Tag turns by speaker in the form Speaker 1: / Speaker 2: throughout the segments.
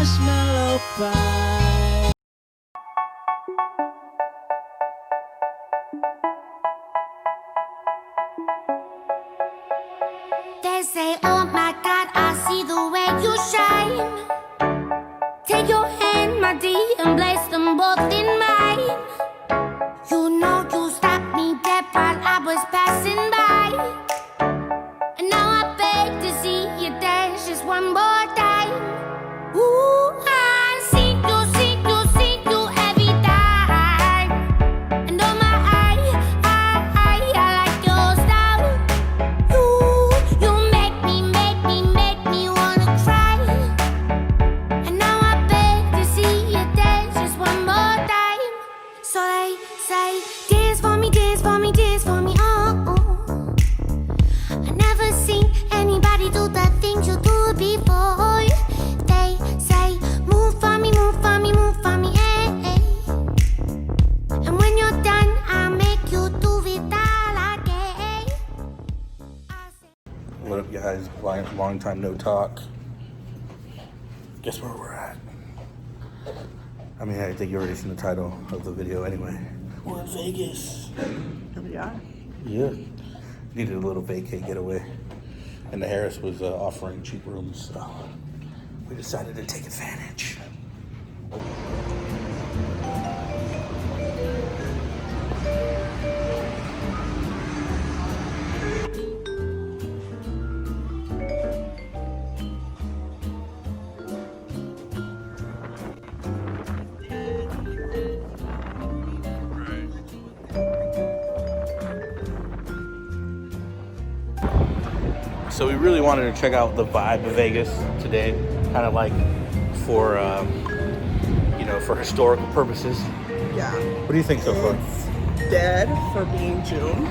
Speaker 1: marshmallow pie.
Speaker 2: They say, oh my God, I see the way you shine. Take your hand, my dear, and place them both in mine. You know you stopped me dead while I was passing by. And now I beg to see you dance just one more time. Ooh, I see you every time. And oh my, I like your style. You make me wanna cry. And now I beg to see you dance just one more time. So they say, dance for me, dance for me, dance for me, oh, oh. I never seen anybody do the things you do before. They say, move for me, move for me, move for me, eh, eh. And when you're done, I'll make you do it all again.
Speaker 3: What up, guys? Long time no talk. Guess where we're at? I mean, I think you already seen the title of the video anyway. We're in Vegas.
Speaker 4: Here we are.
Speaker 3: Yeah. Needed a little vacay getaway. And the Harris was offering cheap rooms, so we decided to take advantage. So we really wanted to check out the vibe of Vegas today, kind of like for, for historical purposes.
Speaker 4: Yeah.
Speaker 3: What do you think so far?
Speaker 4: It's dead for being June.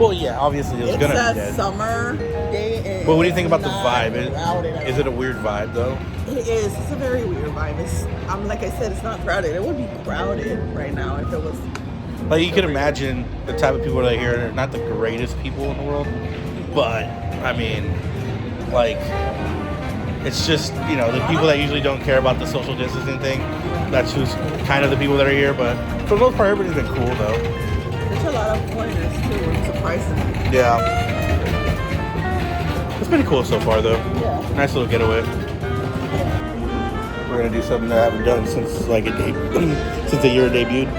Speaker 3: Well, yeah, obviously it's gonna be
Speaker 4: a
Speaker 3: dead.
Speaker 4: summer day.
Speaker 3: But what do you think about the
Speaker 4: not
Speaker 3: vibe?
Speaker 4: crowded.
Speaker 3: Is it a weird vibe though?
Speaker 4: It is. It's a very weird vibe. Like I said, it's not crowded. It would be crowded right now if it was.
Speaker 3: Like you can imagine the type of people that are here. They're not the greatest people in the world, but I mean, like, it's just, the people that usually don't care about the social distancing thing. That's who's kind of the people that are here. But for the most part, everybody's been cool though.
Speaker 4: There's a lot of foreigners too, surprisingly.
Speaker 3: Yeah. It's pretty cool so far though.
Speaker 4: Yeah.
Speaker 3: Nice little getaway. We're gonna do something that I haven't done since since the year it debuted.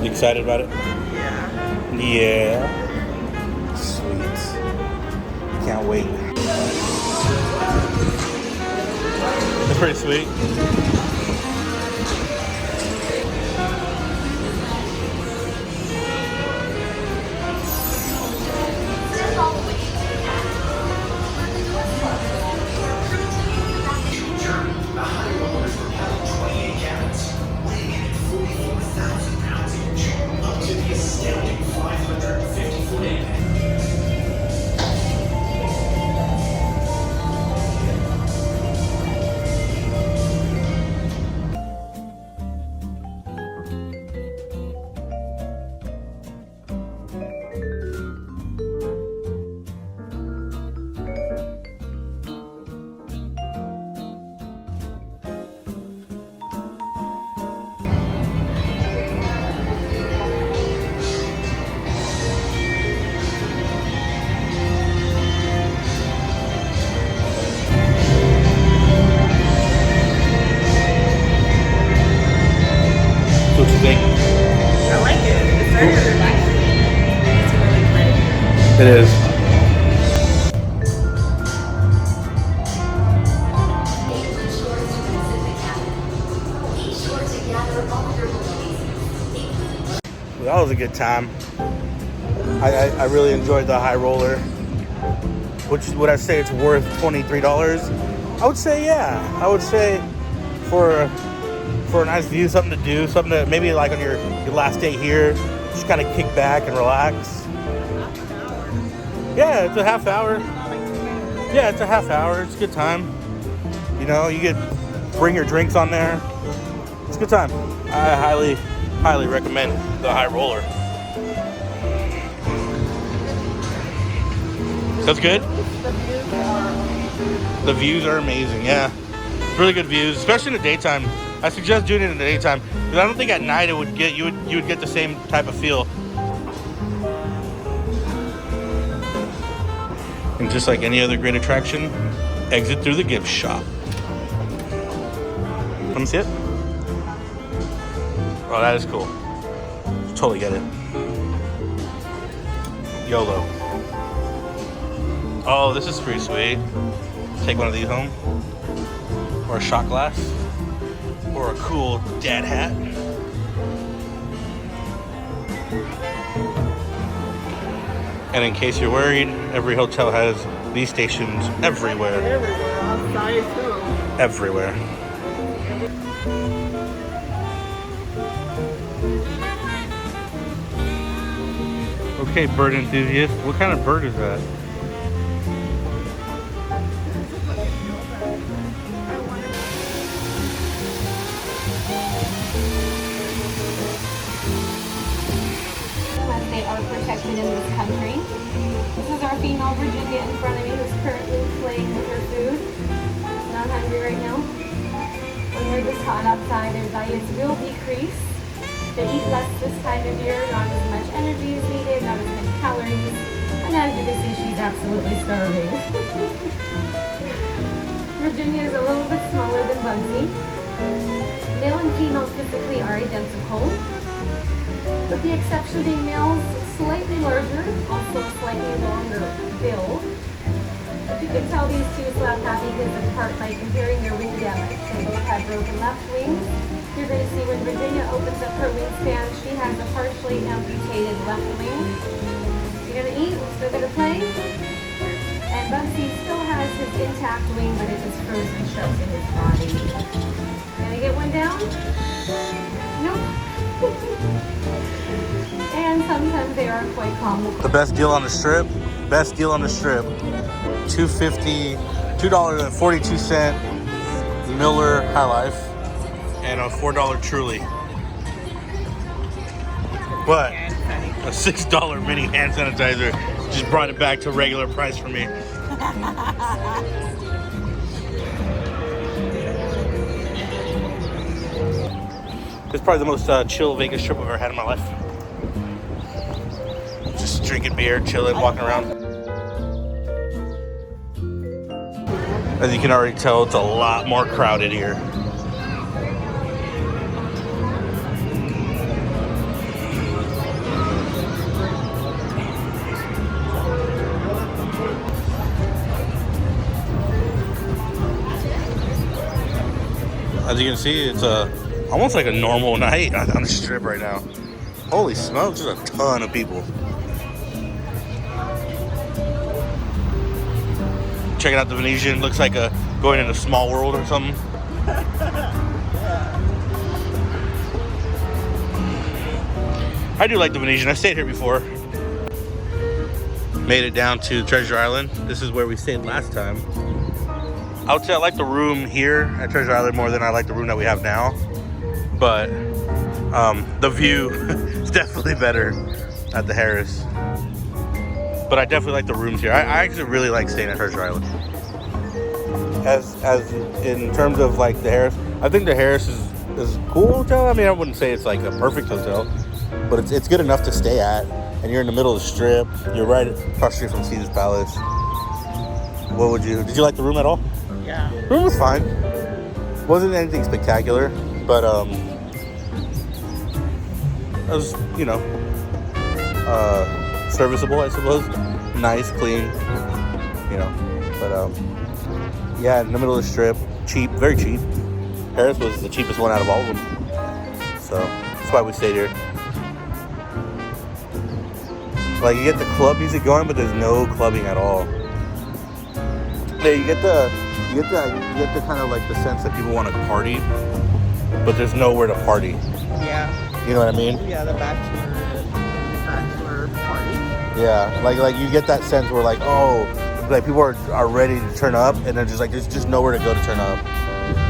Speaker 3: You excited about it?
Speaker 4: Yeah.
Speaker 3: Yeah. Sweet. Can't wait. It's pretty sweet. What you think?
Speaker 4: I like it. It's very relaxing. It's really pretty.
Speaker 3: It is. Well, that was a good time. I really enjoyed the high roller. Would I say it's worth $23? I would say yeah. I would say for a nice view, something to do, something to maybe like on your last day here, just kind of kick back and relax. Yeah, it's a half hour. Yeah, it's a half hour. It's a good time. You could bring your drinks on there. It's a good time. I highly recommend the high roller. That's good?
Speaker 4: The views are amazing.
Speaker 3: The views are amazing, yeah. Really good views, especially in the daytime. I suggest doing it in the daytime because I don't think at night it would get you would get the same type of feel. And just like any other great attraction, exit through the gift shop. Let me see it. Oh, that is cool. Totally get it. YOLO. Oh, this is pretty sweet. Take one of these home. Or a shot glass. Or a cool dad hat. And in case you're worried, every hotel has these stations everywhere.
Speaker 4: Everywhere, outside too.
Speaker 3: Everywhere. Okay, bird enthusiast. What kind of bird is that?
Speaker 5: They are protected in this country. This is our female Virginia in front of me who's currently playing with her food. Not hungry right now. When we're this hot outside, their diets will decrease. They eat less this time of year, not as much energy is needed, not as many calories. And as you can see, she's absolutely starving. Virginia is a little bit smaller than Bugsy. Male and female physically are identical, with the exception being males slightly larger, also a slightly longer bill. But you can tell these two slap happy kids apart by comparing their wing damage. They both have broken left wings. You're going to see when Virginia opens up her wingspan, she has a partially amputated left wing. You're going to eat, still going to play. And Bugsy still has his intact wing, but it is frozen shut in his body. Gonna get one down? Nope. And sometimes they are quite comical.
Speaker 3: The best deal on the strip. Best deal on the strip. $2.42 Miller High Life and a $4 Truly. But a $6 mini hand sanitizer just brought it back to regular price for me. This is probably the most chill Vegas trip I've ever had in my life. Just drinking beer, chilling, walking around. As you can already tell, it's a lot more crowded here. As you can see, it's almost like a normal night on the strip right now. Holy smokes, there's a ton of people. Checking out the Venetian, looks like going in a small world or something. I do like the Venetian, I stayed here before. Made it down to Treasure Island. This is where we stayed last time. I would say I like the room here at Treasure Island more than I like the room that we have now. But the view is definitely better at the Harris. But I definitely like the rooms here. I actually really like staying at Treasure Island. As in terms of like the Harris, I think the Harris is a cool hotel. I mean, I wouldn't say it's like a perfect hotel, but it's good enough to stay at. And you're in the middle of the strip. You're right across the street from Caesar's Palace. Did you like the room at all?
Speaker 4: Yeah.
Speaker 3: The room was fine. Wasn't anything spectacular, but it was, serviceable, I suppose. Nice, clean, but yeah, in the middle of the strip, cheap, very cheap. Harris was the cheapest one out of all of them, so that's why we stayed here. Like, you get the club music going, but there's no clubbing at all. Yeah, you get the kind of like the sense that people want to party, but there's nowhere to party.
Speaker 4: Yeah.
Speaker 3: You know what I mean?
Speaker 4: Yeah, the bachelor party.
Speaker 3: Yeah, like you get that sense where like, oh, like people are ready to turn up, and they're just like, there's just nowhere to go to turn up.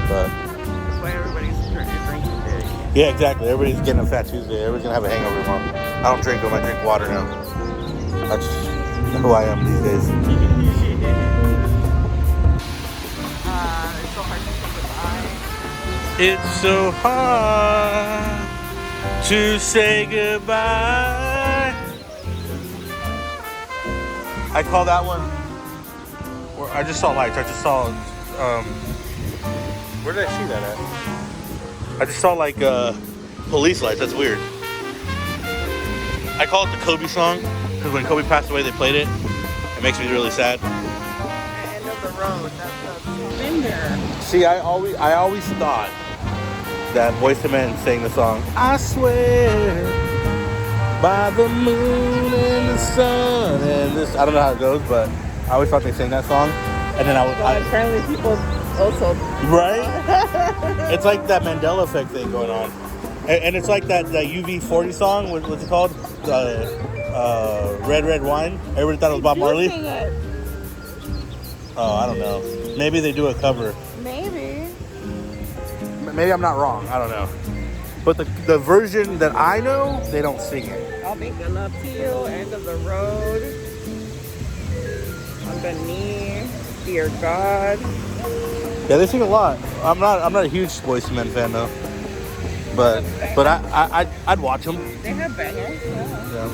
Speaker 3: But
Speaker 4: that's why everybody's drinking big.
Speaker 3: Yeah, exactly. Everybody's getting a Fat Tuesday. Everybody's gonna have a hangover tomorrow. I don't drink them. I drink water now. That's who I am these days.
Speaker 4: It's so hard to say goodbye.
Speaker 3: It's so hard to say goodbye. I call that one. Or I just saw lights. I just saw. Where did I see that at? I just saw like police lights. That's weird. I call it the Kobe song because when Kobe passed away, they played it. It makes me really sad.
Speaker 4: End of the road. That's been there.
Speaker 3: See, I always thought that Boyz II Men sang the song "I Swear by the moon and the sun" and this. I don't know how it goes, but I always thought they sang that song. And then
Speaker 4: Apparently, people also.
Speaker 3: right? It's like that Mandela effect thing going on, and it's like that UV40 song. What's it called? Red Wine. Everybody thought it was Bob Marley. Oh, I don't know. Maybe they do a cover.
Speaker 4: Maybe.
Speaker 3: Maybe I'm not wrong. I don't know. But the version that I know, they don't sing it.
Speaker 4: I'll make enough to you. End of the road. On the knee. Dear God.
Speaker 3: Yeah, they sing a lot. I'm not a huge Boyz II Men fan though. But I'd watch them.
Speaker 4: They have bangers. Yeah.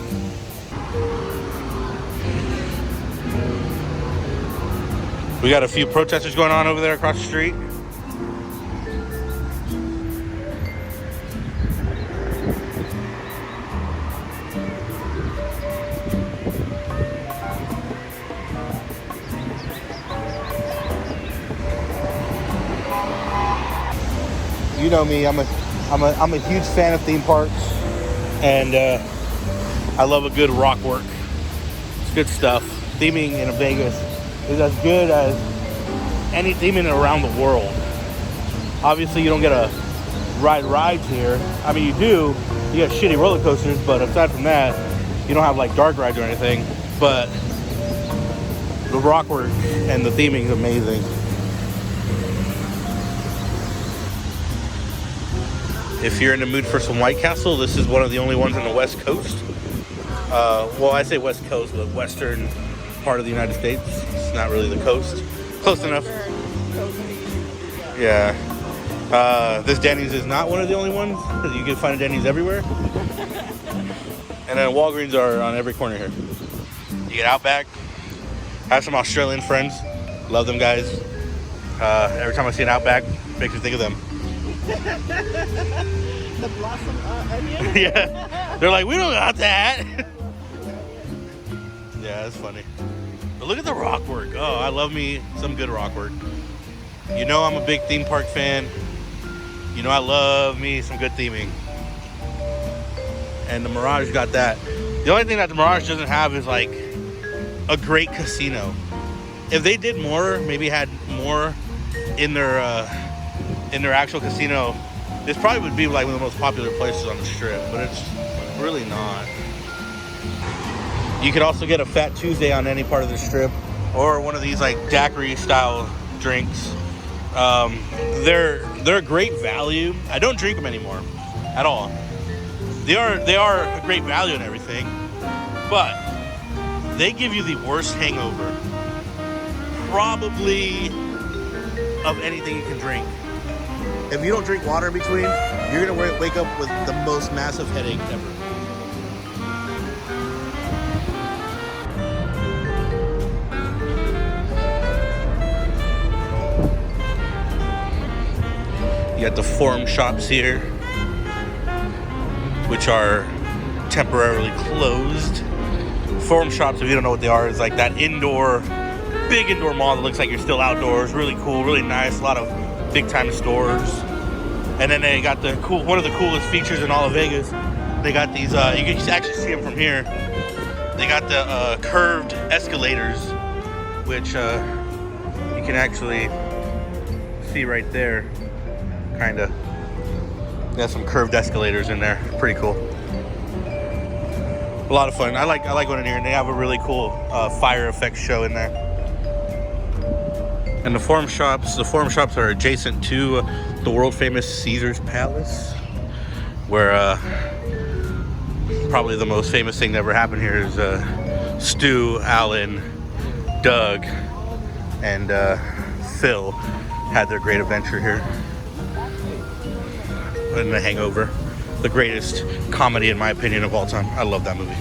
Speaker 3: We got a few protesters going on over there across the street. You know me, I'm a huge fan of theme parks, and I love a good rock work. It's good stuff. Theming in Vegas is as good as any theming around the world. Obviously, you don't get to ride rides here. I mean, you do. You got shitty roller coasters, but aside from that, you don't have like dark rides or anything. But the rock work and the theming is amazing. If you're in the mood for some White Castle, this is one of the only ones on the West Coast. Well, I say West Coast, but western part of the United States. It's not really the coast. Close enough. Yeah. This Denny's is not one of the only ones. You can find a Denny's everywhere. And then Walgreens are on every corner here. You get Outback. I have some Australian friends. Love them guys. Every time I see an Outback, makes me think of them.
Speaker 4: The blossom onion?
Speaker 3: Yeah. They're like, we don't got that. Yeah, that's funny. But look at the rock work. Oh, I love me some good rock work. You know I'm a big theme park fan. You know I love me some good theming. And the Mirage got that. The only thing that the Mirage doesn't have is like a great casino. If they did more, maybe had more in their actual casino, this probably would be like one of the most popular places on the strip, but it's really not. You could also get a Fat Tuesday on any part of the strip, or one of these like daiquiri style drinks. They're a great value. I don't drink them anymore at all. They are a great value and everything, but they give you the worst hangover probably of anything you can drink. If you don't drink water in between, you're gonna wake up with the most massive headache ever. You got the Forum shops here, which are temporarily closed. Forum shops, if you don't know what they are, is like that big indoor mall that looks like you're still outdoors. Really cool, really nice. A lot of big time stores. And then they got one of the coolest features in all of Vegas. They got these, you can actually see them from here. They got the curved escalators, which you can actually see right there. Kinda. Got some curved escalators in there. Pretty cool. A lot of fun. I like going in here, and they have a really cool fire effects show in there. And the Forum shops are adjacent to the world famous Caesar's Palace, where probably the most famous thing that ever happened here is Stu, Alan, Doug, and Phil had their great adventure here. And The Hangover, the greatest comedy in my opinion of all time. I love that movie.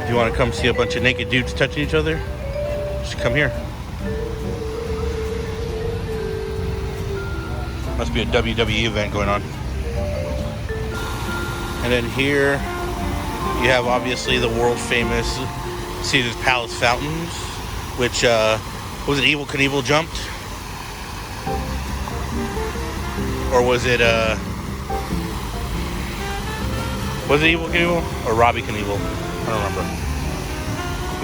Speaker 3: Do you want to come see a bunch of naked dudes touching each other? Just come here. Must be a WWE event going on. And then here you have obviously the world famous Caesar's Palace fountains, which was it Evel Knievel jumped? Or was it Evel Knievel or Robbie Knievel? I don't remember.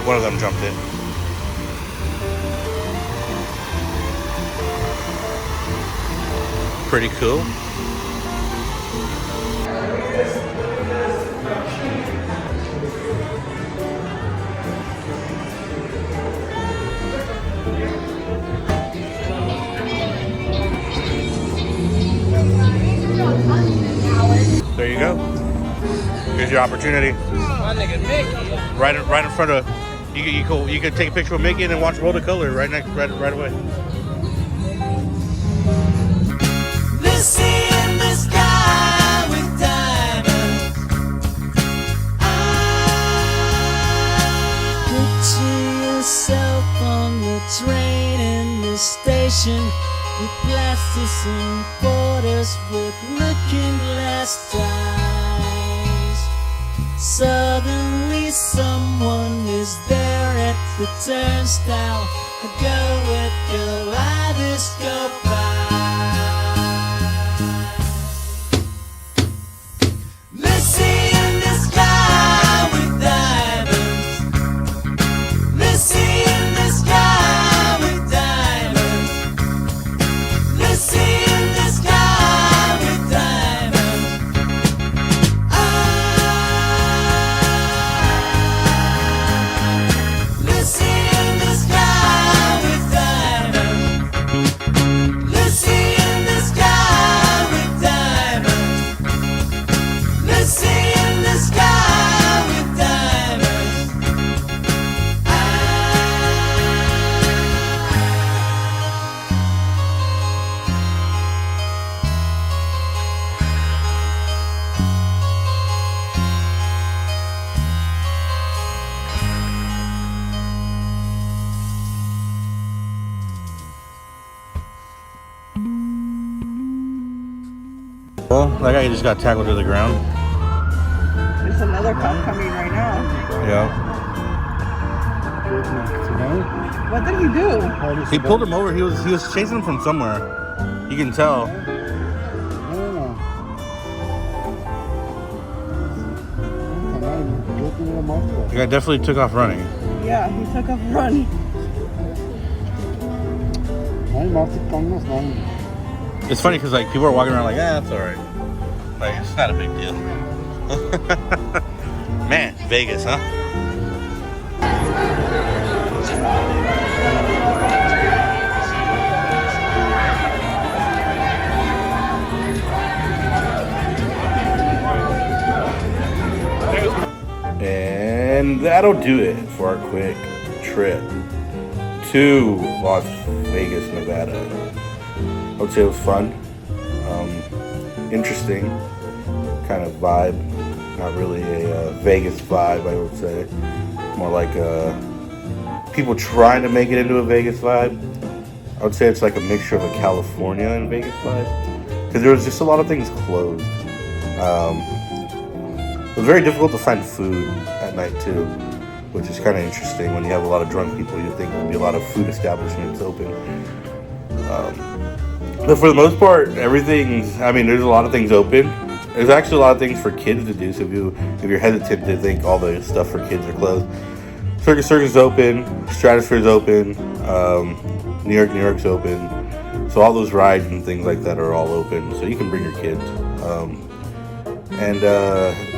Speaker 3: One of them jumped it. Pretty cool. There you go. Here's your opportunity. Right in front of you can take a picture of Mickey and then watch World of Color right away.
Speaker 1: Lucy in the sky with diamonds. Picture yourself on the train in the station with plasticine borders with looking glass ties. Suddenly someone is there at the turnstile. Go with your lightest go by.
Speaker 3: Well, that guy just got tackled to the ground.
Speaker 4: There's another cop coming right now.
Speaker 3: Yeah.
Speaker 4: What did he do?
Speaker 3: He pulled him over. He was chasing him from somewhere. You can tell. The guy definitely took off running.
Speaker 4: Yeah, he took off running.
Speaker 3: It's funny because like people are walking around like, that's all right. Like it's not a big deal. Man, Vegas, huh? And that'll do it for our quick trip to Las Vegas, Nevada. I would say it was fun, interesting kind of vibe. Not really a Vegas vibe, I would say. More like people trying to make it into a Vegas vibe. I would say it's like a mixture of a California and Vegas vibe. Because there was just a lot of things closed. It was very difficult to find food at night too, which is kind of interesting. When you have a lot of drunk people, you'd think there'd be a lot of food establishments open. But for the most part, everything's, I mean, there's a lot of things open. There's actually a lot of things for kids to do, so if you're hesitant to think all the stuff for kids are closed. Circus is open, Stratosphere's open, New York's open. So all those rides and things like that are all open, so you can bring your kids. And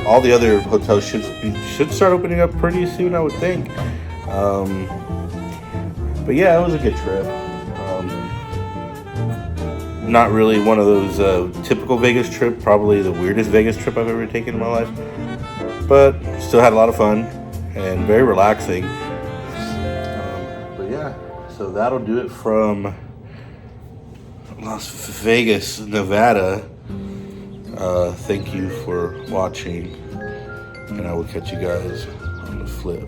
Speaker 3: all the other hotels should start opening up pretty soon, I would think. But yeah, it was a good trip. Not really one of those typical Vegas trip, probably the weirdest Vegas trip I've ever taken in my life. But still had a lot of fun, and very relaxing. But yeah, so that'll do it from Las Vegas, Nevada. Thank you for watching, and I will catch you guys on the flip.